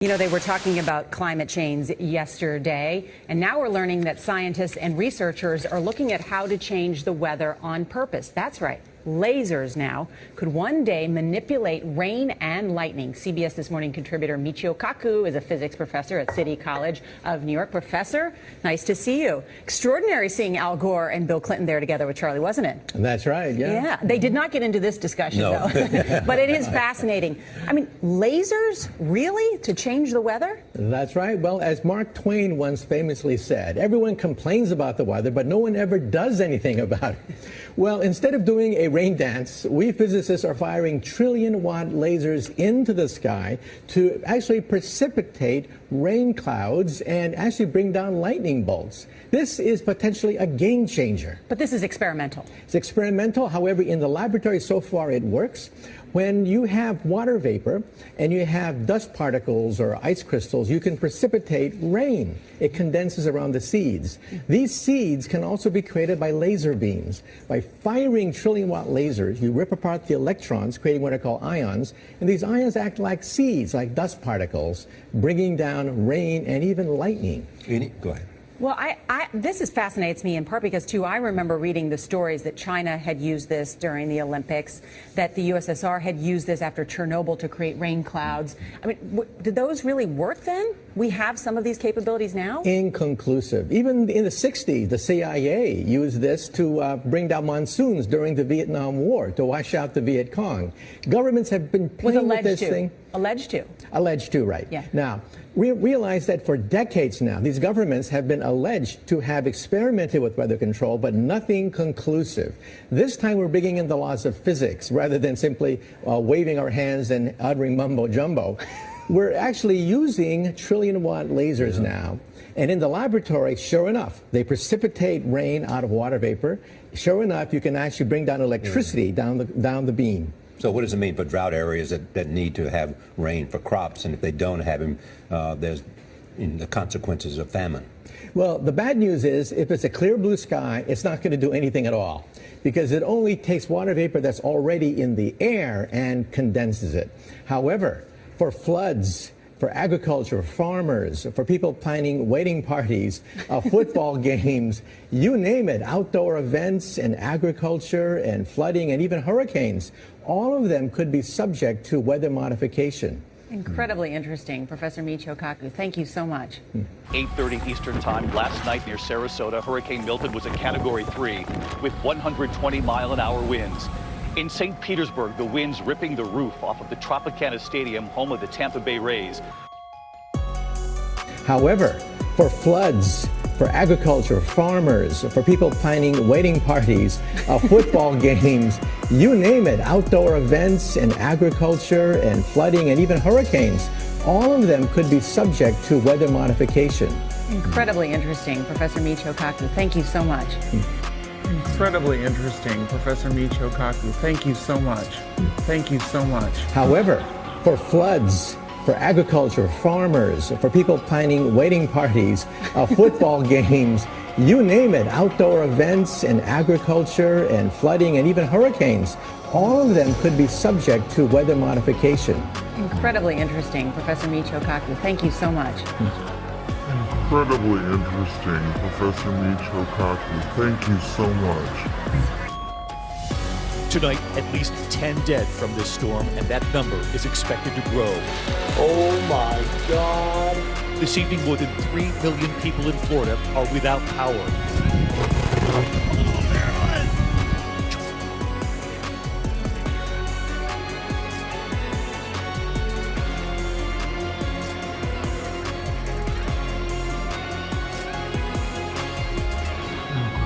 You know, they were talking about climate change yesterday, and now we're learning that scientists and researchers are looking at how to change the weather on purpose. That's right. Lasers now could one day manipulate rain and lightning. CBS This Morning contributor Michio Kaku is a physics professor at City College of New York. Professor, nice to see you. Extraordinary seeing Al Gore and Bill Clinton there together with Charlie, wasn't it? That's right, yeah. Yeah, they did not get into this discussion, no. though. But it is fascinating. I mean, lasers, really, to change the weather? That's right. Well, as Mark Twain once famously said, everyone complains about the weather, but no one ever does anything about it. Well, instead of doing a rain dance, we physicists are firing trillion-watt lasers into the sky to actually precipitate rain clouds and actually bring down lightning bolts. This is potentially a game changer. But this is experimental. It's experimental. However, in the laboratory so far it works. When you have water vapor and you have dust particles or ice crystals, you can precipitate rain. It condenses around the seeds. These seeds can also be created by laser beams. By firing trillion-watt lasers, you rip apart the electrons, creating what are called ions, and these ions act like seeds, like dust particles, bringing down rain and even lightning. Go ahead. Well, this fascinates me in part because, too, I remember reading the stories that China had used this during the Olympics, that the USSR had used this after Chernobyl to create rain clouds. I mean, did those really work then? We have some of these capabilities now? Inconclusive. Even in the 60s, the CIA used this to bring down monsoons during the Vietnam War, to wash out the Viet Cong. Governments have been playing with this thing. Alleged to. Alleged to, right. Yeah. Now, we realize that for decades now, these governments have been alleged to have experimented with weather control, but nothing conclusive. This time we're bringing in the laws of physics rather than simply waving our hands and uttering mumbo-jumbo. We're actually using trillion-watt lasers now. And in the laboratory, sure enough, they precipitate rain out of water vapor. Sure enough, you can actually bring down electricity down the beam. So what does it mean for drought areas that need to have rain for crops, and if they don't have them, there's the consequences of famine? Well, the bad news is if it's a clear blue sky, it's not going to do anything at all, because it only takes water vapor that's already in the air and condenses it. However, for floods, for agriculture, farmers, for people planning wedding parties, football games, you name it, outdoor events and agriculture and flooding and even hurricanes, all of them could be subject to weather modification. Incredibly interesting. Professor Michio Kaku, thank you so much. 8:30 Eastern Time last night near Sarasota, Hurricane Milton was a Category 3 with 120-mile-an-hour winds. In St. Petersburg, the winds ripping the roof off of the Tropicana Stadium, home of the Tampa Bay Rays. However, for floods, for agriculture, farmers, for people planning wedding parties, football games, you name it, outdoor events and agriculture and flooding and even hurricanes, all of them could be subject to weather modification. Incredibly interesting. Professor Michio Kaku, thank you so much. Incredibly interesting, Professor Michio Kaku. Thank you so much. Thank you so much. However, for floods, for agriculture, farmers, for people planning wedding parties, football games, you name it, outdoor events and agriculture and flooding and even hurricanes, all of them could be subject to weather modification. Incredibly interesting, Professor Michio Kaku. Thank you so much. Incredibly interesting, Professor Michio Kaku. Thank you so much. Tonight, at least 10 dead from this storm, and that number is expected to grow. Oh my God. This evening, more than 3 million people in Florida are without power.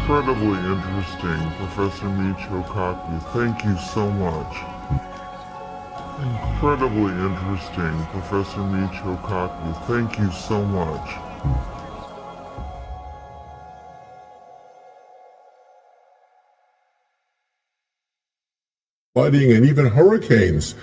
Incredibly interesting, Professor Michio Kaku. Thank you so much. Incredibly interesting, Professor Michio Kaku. Thank you so much. Flooding and even hurricanes.